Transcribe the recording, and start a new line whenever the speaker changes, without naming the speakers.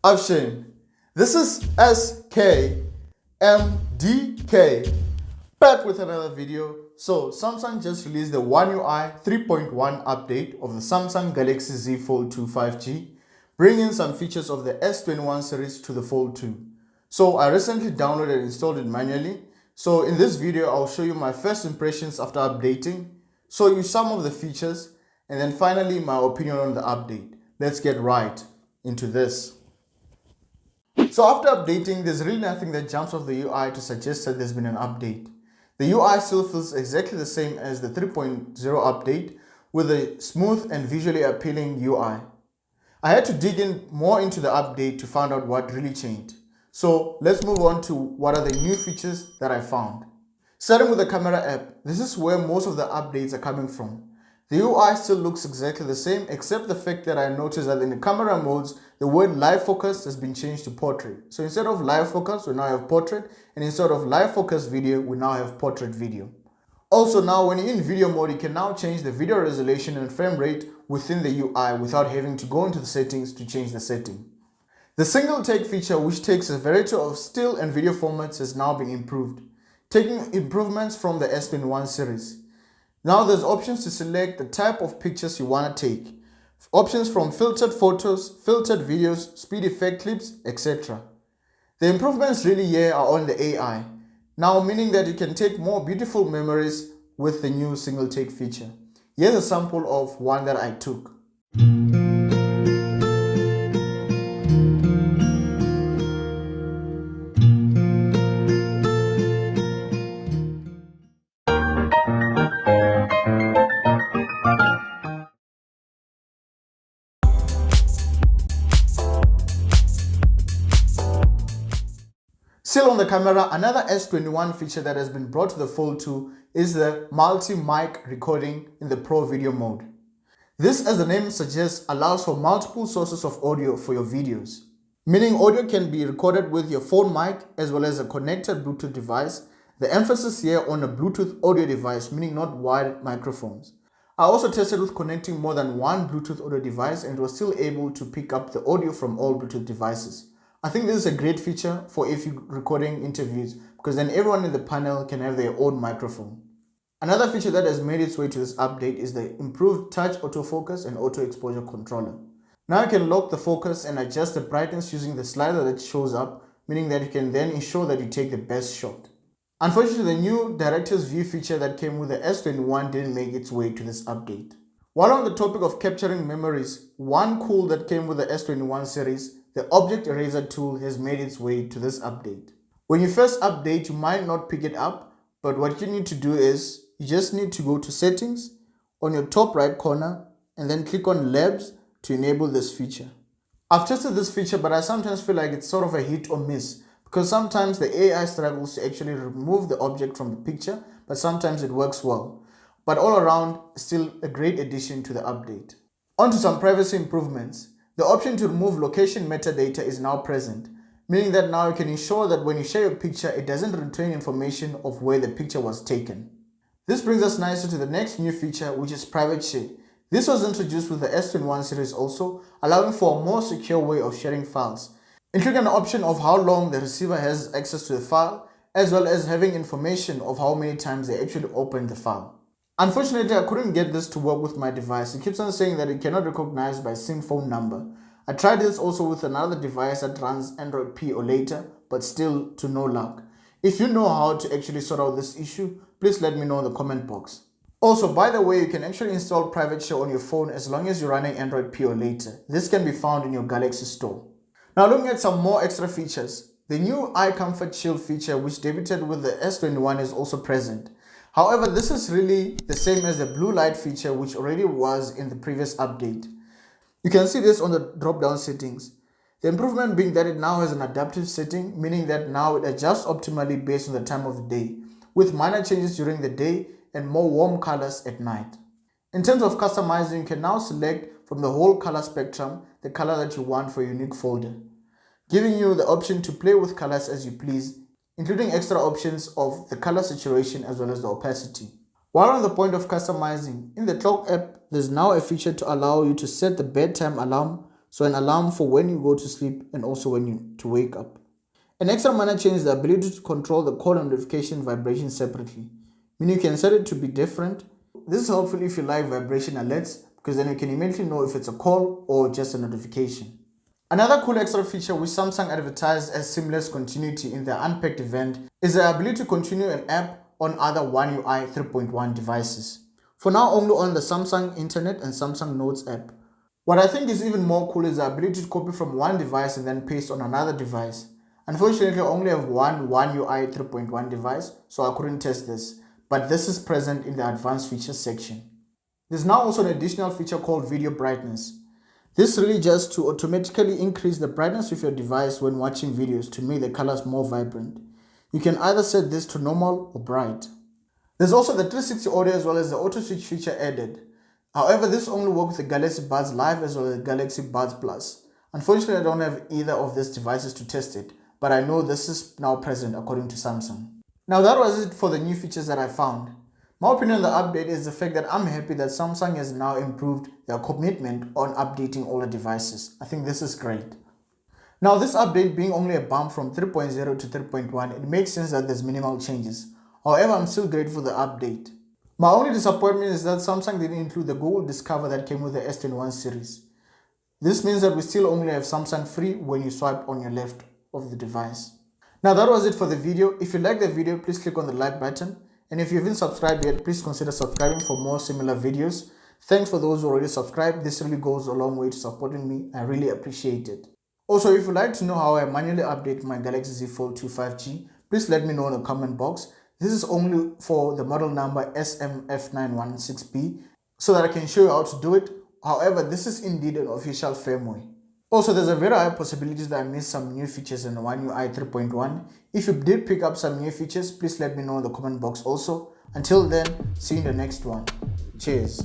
Afshin, this is SKMDK back with another video. So Samsung just released the One UI 3.1 update of the Samsung Galaxy Z Fold2 5G, bringing some features of the S21 series to the Fold 2. So I recently downloaded and installed it manually. So in this video, I'll show you my first impressions after updating, show you some of the features, and then finally my opinion on the update. Let's get right into this. So after updating, there's really nothing that jumps off the UI to suggest that there's been an update. The UI still feels exactly the same as the 3.0 update with a smooth and visually appealing UI. I had to dig in more into the update to find out what really changed. So let's move on to what are the new features that I found. Starting with the camera app, this is where most of the updates are coming from. The UI still looks exactly the same except the fact that I noticed that in the camera modes, the word live focus has been changed to portrait. So instead of live focus, we now have portrait, and instead of live focus video, we now have portrait video. Also now, when you're in video mode, you can now change the video resolution and frame rate within the UI without having to go into the settings to change the setting. The single take feature, which takes a variety of still and video formats, has now been improved, taking improvements from the S21 series. Now there's options to select the type of pictures you want to take. Options from filtered photos, filtered videos, speed effect clips, etc. The improvements really here are on the AI. Now meaning that you can take more beautiful memories with the new single take feature. Here's a sample of one that I took. Still on the camera, another S21 feature that has been brought to the Fold 2 is the multi-mic recording in the Pro video mode. This, as the name suggests, allows for multiple sources of audio for your videos. Meaning audio can be recorded with your phone mic as well as a connected Bluetooth device. The emphasis here on a Bluetooth audio device, meaning not wired microphones. I also tested with connecting more than one Bluetooth audio device and was still able to pick up the audio from all Bluetooth devices. I think this is a great feature for if you're recording interviews, because then everyone in the panel can have their own microphone. Another feature that has made its way to this update is the improved touch autofocus and auto exposure controller. Now you can lock the focus and adjust the brightness using the slider that shows up, meaning that you can then ensure that you take the best shot. Unfortunately, the new director's view feature that came with the S21 didn't make its way to this update. While on the topic of capturing memories, one cool that came with the S21 series, the Object Eraser tool, has made its way to this update. When you first update, you might not pick it up, but what you need to do is you just need to go to Settings on your top right corner and then click on Labs to enable this feature. I've tested this feature, but I sometimes feel like it's sort of a hit or miss because sometimes the AI struggles to actually remove the object from the picture, but sometimes it works well. But all around, still a great addition to the update. On to some privacy improvements. The option to remove location metadata is now present, meaning that now you can ensure that when you share your picture, it doesn't retain information of where the picture was taken. This brings us nicely to the next new feature, which is private share. This was introduced with the S21 series also, allowing for a more secure way of sharing files, including an option of how long the receiver has access to the file, as well as having information of how many times they actually opened the file. Unfortunately, I couldn't get this to work with my device. It keeps on saying that it cannot recognize by SIM phone number. I tried this also with another device that runs Android P or later, but still to no luck. If you know how to actually sort out this issue, please let me know in the comment box. Also, by the way, you can actually install private share on your phone as long as you're running Android P or later. This can be found in your Galaxy store. Now looking at some more extra features. The new Eye Comfort Shield feature, which debuted with the S21, is also present. However, this is really the same as the blue light feature, which already was in the previous update. You can see this on the drop-down settings. The improvement being that it now has an adaptive setting, meaning that now it adjusts optimally based on the time of the day, with minor changes during the day and more warm colors at night. In terms of customizing, you can now select from the whole color spectrum the color that you want for a unique folder, giving you the option to play with colors as you please, including extra options of the color saturation as well as the opacity. While on the point of customizing, in the clock app, there's now a feature to allow you to set the bedtime alarm So an alarm for when you go to sleep and also when you to wake up. An extra minor change is the ability to control the call and notification vibration separately, meaning you can set it to be different. This is helpful if you like vibration alerts, because then you can immediately know if it's a call or just a notification. Another cool extra feature which Samsung advertised as seamless continuity in their Unpacked event is the ability to continue an app on other One UI 3.1 devices. For now, only on the Samsung Internet and Samsung Notes app. What I think is even more cool is the ability to copy from one device and then paste on another device. Unfortunately, I only have one UI 3.1 device, so I couldn't test this, but this is present in the advanced features section. There's now also an additional feature called video brightness. This really just to automatically increase the brightness of your device when watching videos to make the colors more vibrant. You can either set this to normal or bright. There's also the 360 audio as well as the auto switch feature added. However, this only works with the Galaxy Buds Live as well as the Galaxy Buds Plus. Unfortunately, I don't have either of these devices to test it, but I know this is now present according to Samsung. Now that was it for the new features that I found. My opinion on the update is the fact that I'm happy that Samsung has now improved their commitment on updating all the devices. I think this is great. Now this update being only a bump from 3.0 to 3.1, it makes sense that there's minimal changes. However, I'm still grateful for the update. My only disappointment is that Samsung didn't include the Google Discover that came with the S21 series. This means that we still only have Samsung free when you swipe on your left of the device. Now that was it for the video. If you liked the video, please click on the like button. And if you haven't subscribed yet, please consider subscribing for more similar videos. Thanks for those who already subscribed. This really goes a long way to supporting me. I really appreciate it. Also, if you'd like to know how I manually update my Galaxy Z Fold2 5G, please let me know in the comment box. This is only for the model number SMF916B, so that I can show you how to do it. However, this is indeed an official firmware. Also, there's a very high possibility that I missed some new features in the One UI 3.1. If you did pick up some new features, please let me know in the comment box also. Until then, see you in the next one. Cheers.